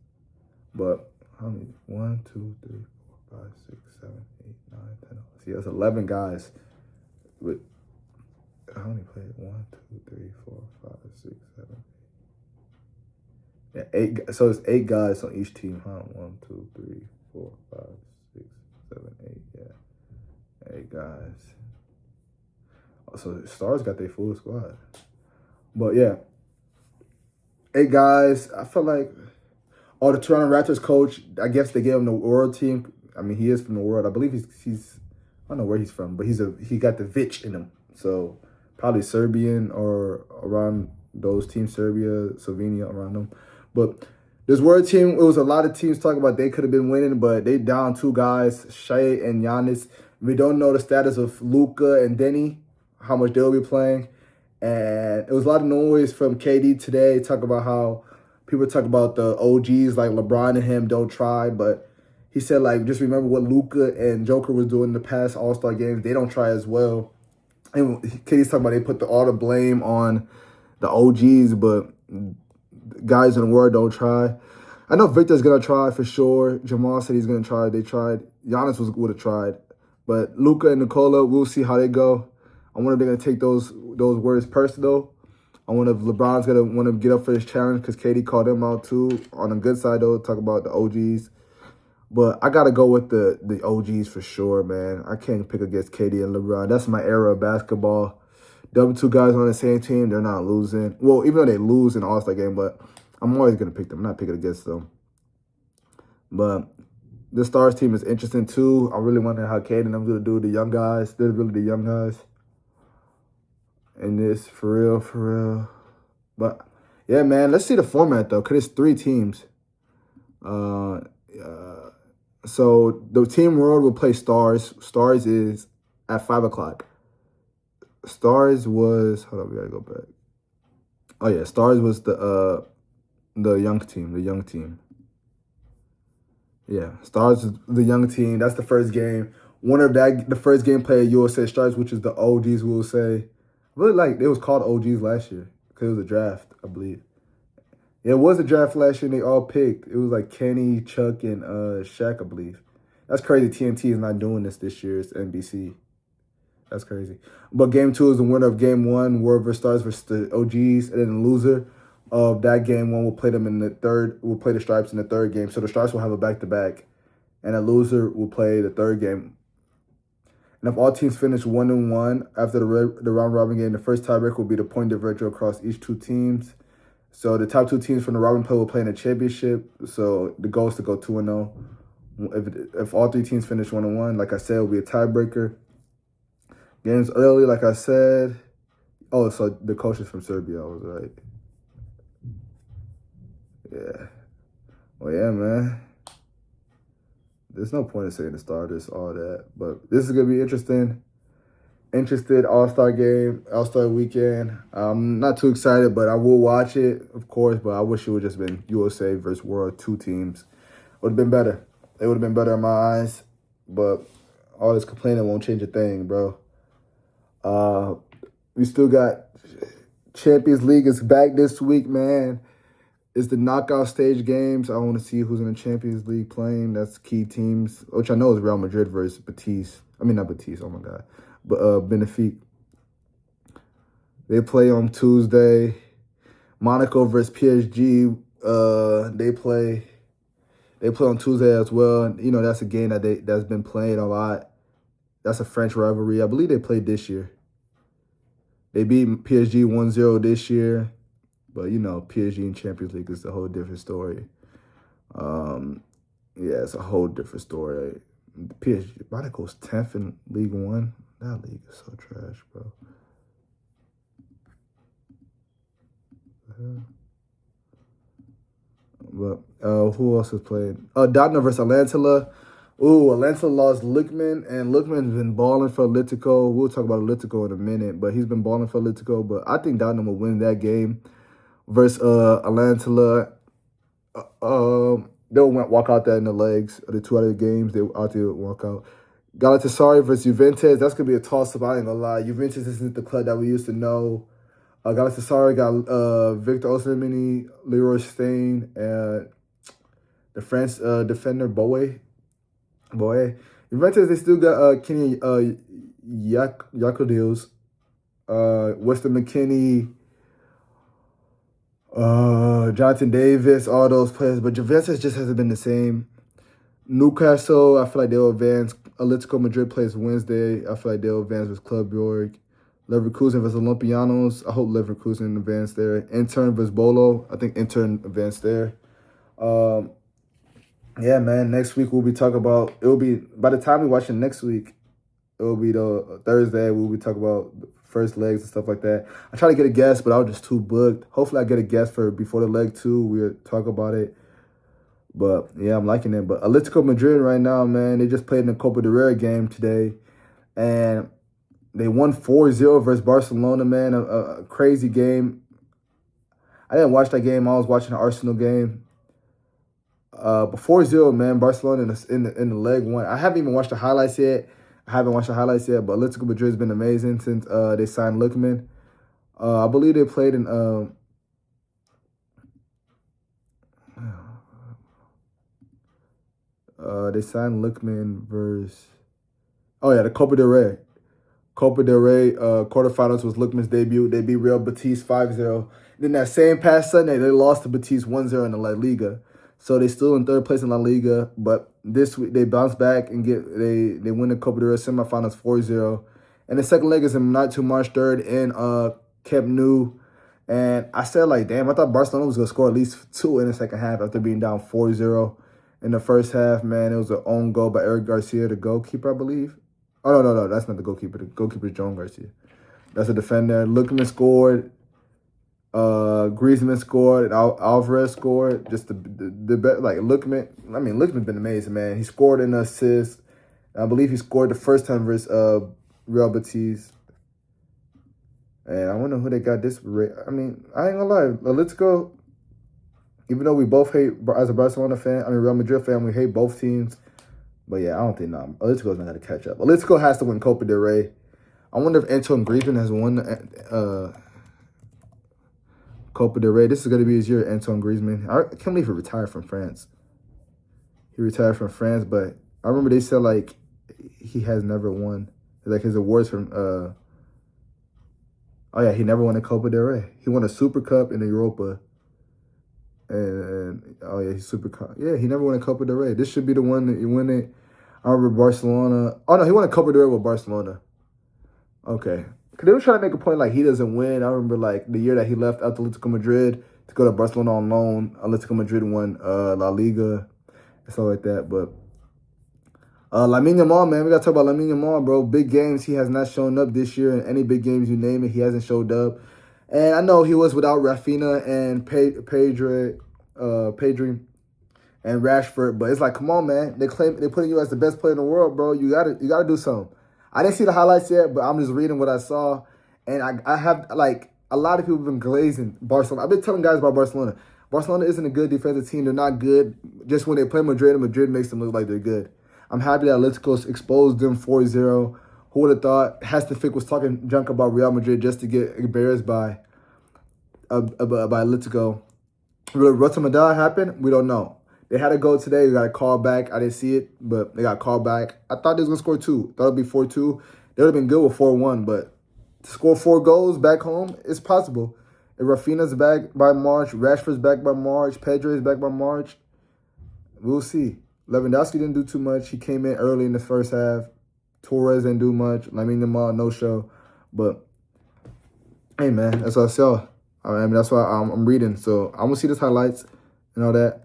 But how many? 1, 2, 3, 4, 5, 6, 7, 8, 9, 10. See, that's 11 guys with. How many played? 1, 2, 3, 4, 5, 6, 7, 8. Yeah, 8. So it's 8 guys on each team, huh? 1, 2, 3, 4, 5, 6, 7, 8. Yeah, 8 guys. So the Stars got their full squad. But yeah, 8 guys. I feel like the Toronto Raptors coach, I guess they gave him the world team. I mean, he is from the world. I believe he's I don't know where he's from, but he got the Vich in him. So probably Serbian or around those teams, Serbia, Slovenia, around them. But this world team, it was a lot of teams talking about they could have been winning, but they down 2 guys, Shea and Giannis. We don't know the status of Luka and Denny, how much they'll be playing. And it was a lot of noise from KD today, talk about how people talk about the OGs like LeBron and him don't try, but he said, just remember what Luka and Joker was doing in the past All-Star games. They don't try as well. And KD's talking about they put all the blame on the OGs, but guys in the world don't try. I know Victor's going to try for sure. Jamal said he's going to try. They tried. Giannis would have tried. But Luka and Nikola, we'll see how they go. I wonder if they're going to take those words personal. I wonder if LeBron's going to want to get up for his challenge because KD called him out too. On the good side, though, talk about the OGs. But I got to go with the OGs for sure, man. I can't pick against KD and LeBron. That's my era of basketball. Double two guys on the same team, they're not losing. Well, even though they lose in the All-Star game, but I'm always going to pick them. I'm not picking against them. But the Stars team is interesting, too. I really wonder how KD and I'm going to do the young guys. They're really the young guys. And this, for real. But, yeah, man, let's see the format, though, because it's 3 teams. So the Team World will play Stars. Stars is at 5 o'clock. Stars was, hold on, we got to go back. Oh, yeah, Stars was the young team. Yeah, Stars is the young team. That's the first game. The first game played USA Stars, which is the OGs, we'll say. Really it was called OGs last year because it was a draft, I believe. Yeah, it was a draft last year and they all picked. It was like Kenny, Chuck, and Shaq, I believe. That's crazy. TNT is not doing this year. It's NBC. That's crazy. But game 2 is the winner of game 1, World vs. Stars versus the OGs, and then the loser of that game 1 will play them in the third. Will play the Stripes in the third game. So the Stripes will have a back-to-back, and the loser will play the third game. And if all teams finish 1-1 after the round robin game, the first tiebreaker will be the point differential across each 2 teams. So the top 2 teams from the robin play will play in the championship. So the goal is to go 2-0. If all 3 teams finish 1-1, like I said, it will be a tiebreaker. Games early, like I said. Oh, so the coach is from Serbia. I was right. Yeah. Well, yeah, man. There's no point in saying the starters, all that. But this is going to be interesting. All-Star game, All-Star weekend. I'm not too excited, but I will watch it, of course. But I wish it would just been USA versus World, 2 teams. Would have been better. It would have been better in my eyes. But all this complaining won't change a thing, bro. We still got Champions League is back this week, man. It's the knockout stage games. I want to see who's in the Champions League playing. That's key teams, which I know is Real Madrid versus Betis. I mean, not Betis, oh my God. But Benfica. They play on Tuesday. Monaco versus PSG. They play on Tuesday as well. You know, that's a game that's been playing a lot. That's a French rivalry. I believe they played this year. They beat PSG 1-0 this year. But, you know, PSG in Champions League is a whole different story. Yeah, it's a whole different story. PSG, Monaco's 10th in League One. That league is so trash, bro. But who else is playing? Dotna versus Atlanta. Ooh, Atlanta lost Lickman, and Lickman's been balling for Atletico. We'll talk about Atletico in a minute, but he's been balling for Atletico. But I think Dotna will win that game versus Atlanta. They'll walk out there in the legs. The 2 other games, they out there walk out. Galatasaray versus Juventus. That's going to be a toss-up. I ain't going to lie. Juventus isn't the club that we used to know. Galatasaray got Victor Osimhen, Leroy Stain, and the French defender Boye. Juventus, they still got Kenny Yakudils, Weston McKinney, Jonathan Davis, all those players. But Juventus just hasn't been the same. Newcastle, I feel like they'll advance. Atletico Madrid plays Wednesday. I feel like they'll advance with Club Brugge. Leverkusen versus Olympianos. I hope Leverkusen advance there. Inter versus Bolo. I think Inter advance there. Yeah, man. Next week we'll be talking about. It will be by the time we watch it next week. It will be the Thursday. We'll be talking about the first legs and stuff like that. I try to get a guest, but I was just too booked. Hopefully, I get a guest for before the leg 2. We'll talk about it. But yeah, I'm liking it. But Atletico Madrid right now, man, they just played in the Copadelrey game today, and they won 4-0 versus Barcelona. Man, a crazy game. I didn't watch that game. I was watching the Arsenal game. But 4-0, man, Barcelona in the leg 1. I haven't even watched the highlights yet. But Atletico Madrid has been amazing since they signed Lickman. I believe they played in They signed Lookman versus. Oh yeah, the Copa del Rey. Copa del Rey quarterfinals was Lookman's debut. They beat Real Betis 5-0. Then that same past Sunday, they lost to Betis 1-0 in the La Liga. So they still in third place in La Liga, but this week they bounce back and they win the Copa del Rey semifinals 4-0. And the second leg is in not too March 3rd in Camp Nou. And I said, like, damn, I thought Barcelona was going to score at least 2 in the second half after being down 4-0 in the first half. Man, it was an own goal by Eric Garcia, the goalkeeper, I believe. Oh, no, that's not the goalkeeper. The goalkeeper is John Garcia. That's a defender. Lookman scored. Griezmann scored. And Alvarez scored. Just the like, Lookman. I mean, Lookman's been amazing, man. He scored an assist. I believe he scored the first time versus Real Betis. And I wonder who they got this. I mean, I ain't gonna lie. Atletico, even though we both hate, as a Barcelona fan, Real Madrid fan, we hate both teams. But yeah, I don't think Atletico's not going to catch up. Atletico has to win Copa del Rey. I wonder if Antoine Griezmann has won Copa del Rey. This is going to be his year, Antoine Griezmann. I can't believe he retired from France. He retired from France, but I remember they said, like, he has never won. Like, his awards from, oh yeah, he never won a Copa del Rey. He won a Super Cup and a Europa. And oh yeah, he's Super Cup. Yeah, he never won a Copa del Rey. This should be the one that you win it. I remember Barcelona. Oh no, he won a Copa del Rey with Barcelona. Okay. Because they were trying to make a point like he doesn't win. I remember like the year that he left Atletico Madrid to go to Barcelona on loan. Atletico Madrid won La Liga and stuff like that. But Lamine Yamal, man, we got to talk about Lamine Yamal, bro. Big games. He has not shown up this year in any big games you name it. He hasn't showed up. And I know he was without Rafinha and Pedri and Rashford, but it's like, come on, man. They're putting you as the best player in the world, bro. You gotta do something. I didn't see the highlights yet, but I'm just reading what I saw, and I have like a lot of people have been glazing Barcelona. I've been telling guys about Barcelona. Barcelona isn't a good defensive team. They're not good. Just when they play Madrid, and Madrid makes them look like they're good. I'm happy that Atletico exposed them 4-0. Who would have thought? Hasselfick was talking junk about Real Madrid just to get embarrassed by Atletico. Will Rotamada happen? We don't know. They had a goal today. They got a call back. I didn't see it, but they got a call back. I thought they was going to score 2. Thought it would be 4-2. They would have been good with 4-1, but to score 4 goals back home, it's possible. If Rafinha's back by March, Rashford's back by March, Pedro's back by March, we'll see. Lewandowski didn't do too much. He came in early in the first half. Torres didn't do much. Lamine Yamal, no show. But, hey, man, that's what I saw. I mean, that's why I'm reading. So I'm going to see the highlights and all that.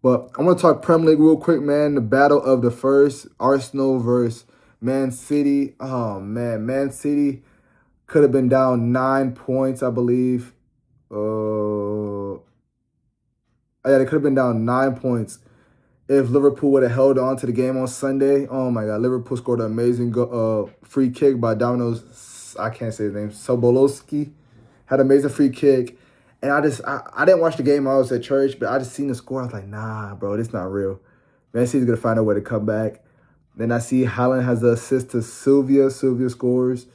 But I want to talk Premier League real quick, man. The battle of the first, Arsenal versus Man City. Oh, man. Man City could have been down 9 points, I believe. Yeah, they could have been down 9 points if Liverpool would have held on to the game on Sunday. Oh, my God. Liverpool scored an amazing free kick by Domino's. I can't say his name. Sobolowski had an amazing free kick. And I didn't watch the game while I was at church, but I just seen the score. I was like, nah, bro, this not real. Man City's going to find a way to come back. Then I see Haaland has the assist to Sylvia. Sylvia scores.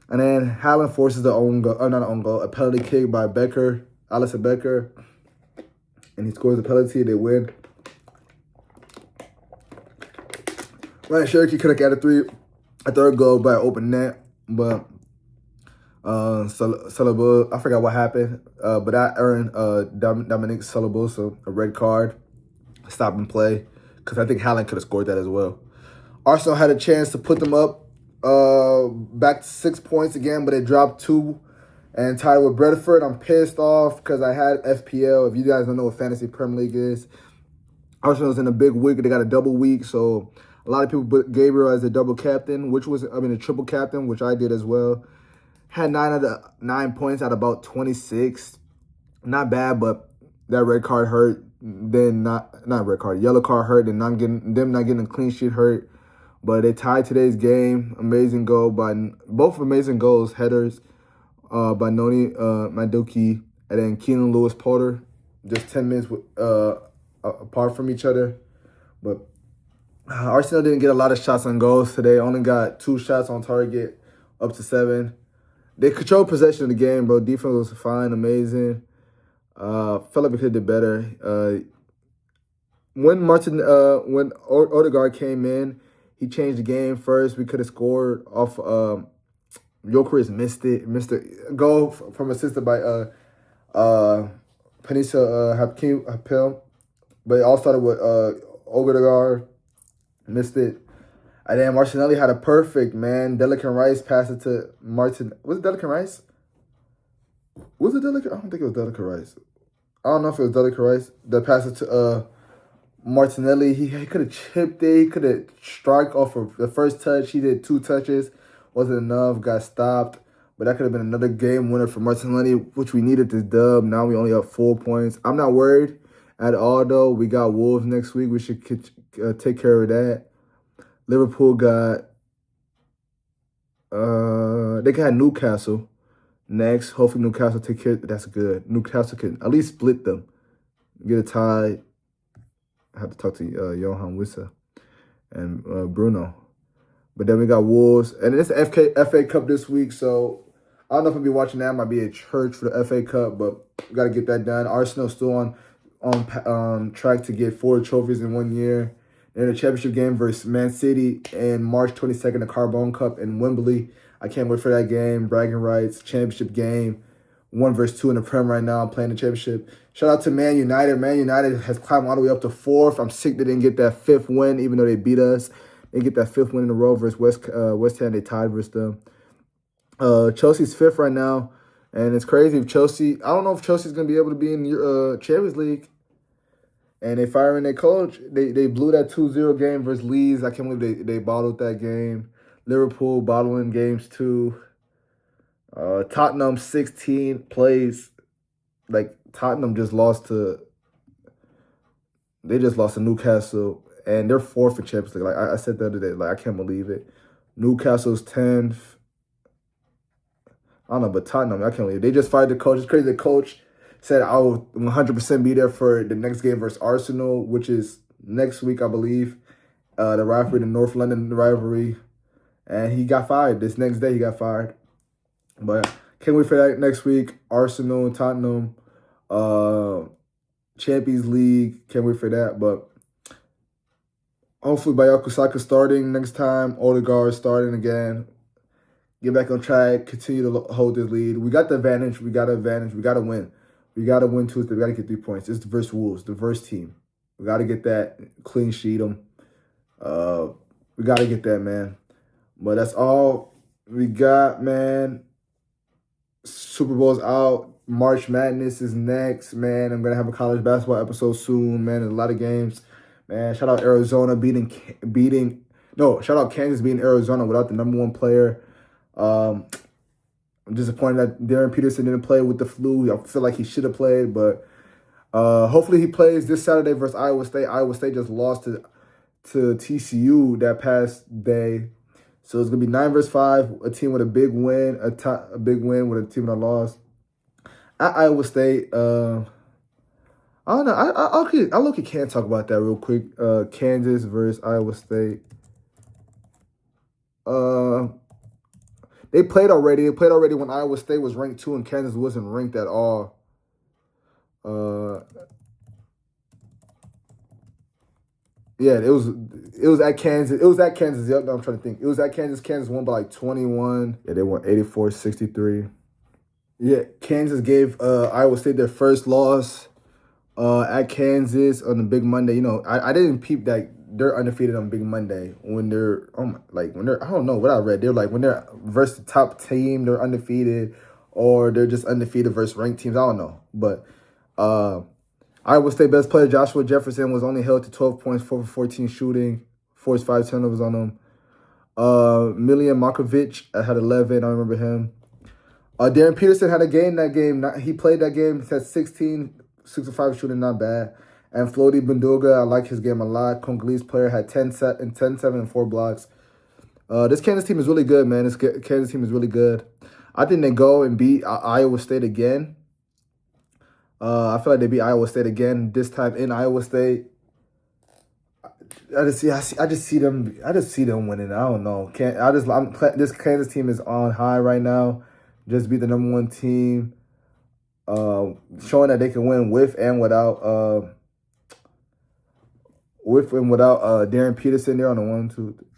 And then Haaland forces the own goal, not an own goal, a penalty kick by Becker, Alisson Becker. And he scores the penalty. They win. Ryan Cherokee could have got a third goal by an open net, but Salabo, I forgot what happened, but I earned Dominic Salabosa a red card, stop and play, because I think Haaland could have scored that as well. Arsenal had a chance to put them up back to 6 points again, but they dropped 2 and tied with Brentford. I'm pissed off because I had FPL. If you guys don't know what Fantasy Premier League is, Arsenal's in a big week. They got a double week, so a lot of people put Gabriel as a double captain, a triple captain, which I did as well. Had 9 points out of about 26. Not bad, but that red card hurt. Then not red card, yellow card hurt. And not getting a clean sheet hurt. But they tied today's game. Amazing goal by both amazing goals, headers by Noni Maduki and then Keenan Lewis Porter. Just 10 minutes apart from each other. But Arsenal didn't get a lot of shots on goals today. Only got 2 shots on target, up to 7. They controlled possession of the game, bro. Defense was fine, amazing. Felt like we could have did better. when Odegaard came in, he changed the game first. We could have scored off. Jokeris missed a goal from assisted by Panisa Hakim Hapil, but it all started with Odegaard missed it. And then Martinelli had a perfect, man. Delican Rice passed it to Martin. Was it Delican Rice? Was it Delican? I don't think it was Delican Rice. I don't know if it was Delican Rice that passed it to Martinelli. He could have chipped it. He could have struck off of the first touch. He did 2 touches. Wasn't enough. Got stopped. But that could have been another game winner for Martinelli, which we needed this dub. Now we only have 4 points. I'm not worried at all, though. We got Wolves next week. We should take care of that. Liverpool got they got Newcastle next. Hopefully Newcastle take care. That's good. Newcastle can at least split them. Get a tie. I have to talk to Johan Wissa and Bruno. But then we got Wolves. And it's FA Cup this week, so I don't know if I'll be watching that. I might be at church for the FA Cup, but we got to get that done. Arsenal's still on track to get 4 trophies in 1 year. And the championship game versus Man City in March 22nd, the Carbone Cup in Wembley. I can't wait for that game. Bragging rights, championship game. 1 versus 2 in the Prem right now. I'm playing the championship. Shout out to Man United. Man United has climbed all the way up to 4th. I'm sick they didn't get that 5th win, even though they beat us. They get that 5th win in a row versus West Ham. They tied versus them. Chelsea's 5th right now. And it's crazy if Chelsea... I don't know if Chelsea's going to be able to be in the Champions League. And they firing their coach. They blew that 2-0 game versus Leeds. I can't believe they bottled that game. Liverpool bottling games too. Tottenham 16 plays. Like Tottenham just lost to. They just lost to Newcastle, and they're 4th in Champions League. Like I said the other day, like I can't believe it. Newcastle's 10th. I don't know, but Tottenham, I can't believe it. They just fired the coach. It's crazy. The coach said I will 100% be there for the next game versus Arsenal, which is next week, I believe. The rivalry, the North London rivalry. And he got fired. This next day, he got fired. But can't wait for that next week. Arsenal, Tottenham, Champions League. Can't wait for that. But hopefully, Bayako starting next time. Odegaard starting again. Get back on track. Continue to hold this lead. We got the advantage. We got an advantage. We got to win. We got to win Tuesday. We got to get 3 points. It's the versus Wolves, the versus team. We got to get that, clean sheet them. We got to get that, man. But that's all we got, man. Super Bowl's out. March Madness is next, man. I'm going to have a college basketball episode soon, man. There's a lot of games. Man, shout out Arizona shout out Kansas beating Arizona without the number 1 player. I'm disappointed that Darren Peterson didn't play with the flu. I feel like he should have played, but hopefully he plays this Saturday versus Iowa State. Iowa State just lost to TCU that past day. So it's going to be 9 versus 5, a team with a big win, a big win with a team that lost. At Iowa State, I don't know. I look at can't talk about that real quick. Kansas versus Iowa State. They played already. They played already when Iowa State was ranked 2 and Kansas wasn't ranked at all. Yeah, it was at Kansas. It was at Kansas. Yep, I'm trying to think. It was at Kansas. Kansas won by like 21. Yeah, they won 84-63. Yeah, Kansas gave Iowa State their first loss at Kansas on the Big Monday. You know, I didn't peep that they're undefeated on Big Monday when they're I don't know what I read. They're like when they're versus the top team, they're undefeated, or they're just undefeated versus ranked teams. I don't know, but Iowa State best player Joshua Jefferson was only held to 12 points, 4 for 14 shooting, forced 5 turnovers on him. Milian Markovic had 11. I remember him. Darren Peterson had a game that game. He played that game. He had 16, 6 of 5 shooting, not bad. And Flody Bunduga, I like his game a lot. Congolese player had 10, 7, and 4 blocks. This Kansas team is really good, man. This Kansas team is really good. I think they go and beat Iowa State again. I feel like they beat Iowa State again, this time in Iowa State. I just see them winning. I don't know. This Kansas team is on high right now. Just beat the number 1 team. Showing that they can win with and without with and without Darren Peterson, they're on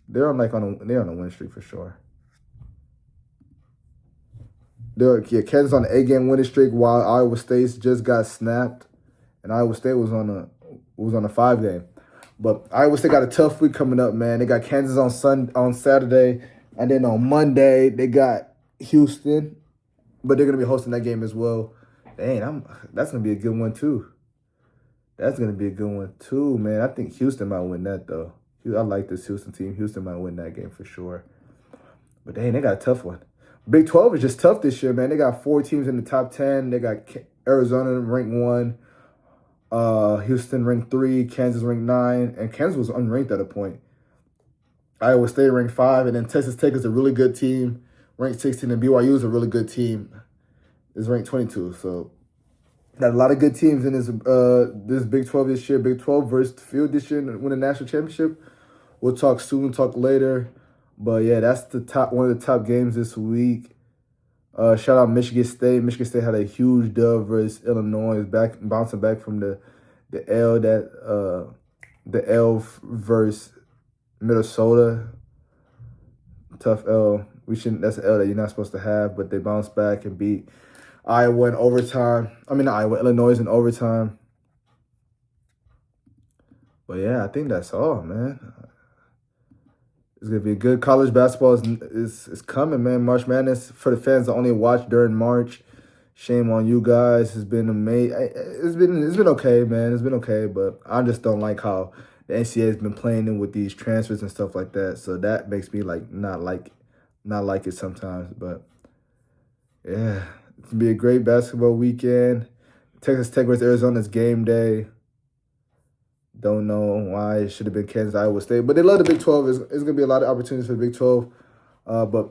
they're on a win streak for sure. Kansas on an 8-game winning streak while Iowa State just got snapped, and Iowa State was on a 5-game. But Iowa State got a tough week coming up, man. They got Kansas on Saturday, and then on Monday they got Houston, but they're gonna be hosting that game as well. Dang, that's gonna be a good one too. That's gonna be a good one too, man. I think Houston might win that though. I like this Houston team. Houston might win that game for sure. But dang, they got a tough one. Big 12 is just tough this year, man. They got 4 teams in the top 10. They got Arizona ranked 1, Houston ranked 3, Kansas ranked 9, and Kansas was unranked at a point. Iowa State ranked 5, and then Texas Tech is a really good team, ranked 16, and BYU is a really good team, is ranked 22. So got a lot of good teams in this Big 12 this year. Big 12 versus the field this year and win a national championship. We'll talk soon, talk later. But yeah, that's one of the top games this week. Shout out Michigan State. Michigan State had a huge dub versus Illinois, bouncing back from the L versus Minnesota. Tough L. That's an L that you're not supposed to have, but they bounced back and beat Iowa in overtime. Illinois in overtime. But yeah, I think that's all, man. It's going to be good. College basketball is coming, man. March Madness, for the fans that only watch during March, shame on you guys. It's been amazing. It's been okay, man. It's been okay, but I just don't like how the NCAA has been playing in with these transfers and stuff like that. So that makes me not like it sometimes. But yeah, it's going to be a great basketball weekend. Texas Tech versus Arizona's game day. Don't know why it should have been Kansas, Iowa State. But they love the Big 12. It's going to be a lot of opportunities for the Big 12. But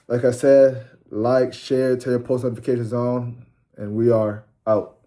like I said, like, share, turn your post notifications on, and we are out.